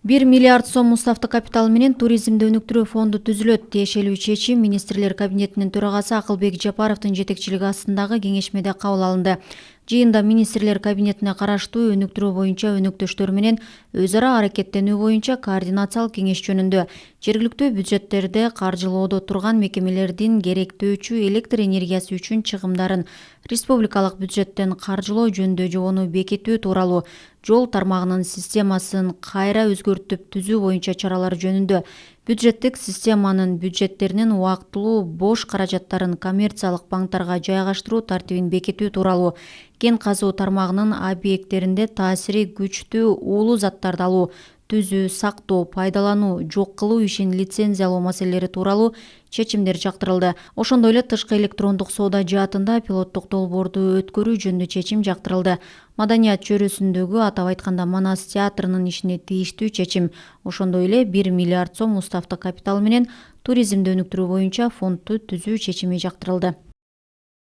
1 миллиард сом уставдык капитал менен туризмди өнүктүрүү фонду түзүлөт. Тиешелүү чечим министрлер кабинетинин төрагасы Акылбек Жапаровдун жетекчилиги астындагы кеңешмеде кабыл алынды. Жыйында министрлер кабинетине караштуу өнүктүрүү боюнча өнөктөштөр менен өз ара аракеттенүү боюнча координациялык кеңеш жөнүндө жергиликтүү бюджеттерде каржылоодо турган мекемелердин керектөөчү электр энергиясы үчүн чыгымдарын республикалык бюджеттен каржылоо жөнүндө жобону бекитүү тууралуу, жол тармагынын системасын кайра өзгөртүп түзүү боюнча чаралар жөнүндө, бюджеттик системанын бюджеттеринин убактылуу бош каражаттарын коммерциялык банктарга жайгаштыруу тартибин бекитүү тууралуу, кен казуу тармагынын объекттеринде таасири күчтүү уулуу заттарды алуу, түзүү, сактоо, пайдалануу, жок кылуу ишин лицензиялоо маселелери тууралуу чечимдер жактырылды. Ошондой эле тышкы электрондук соода жаатында пилоттук долбоорду өткөрүү жөнүндө чечим жактырылды. Маданият чөйрөсүндөгү, атап айтканда Манас театрынын ишине тийиштүү чечим. Ошондой эле 1 миллиард сом уставдык капитал менен туризмди өнүктүрүү боюнча фондду түзүү чечими жактырылды.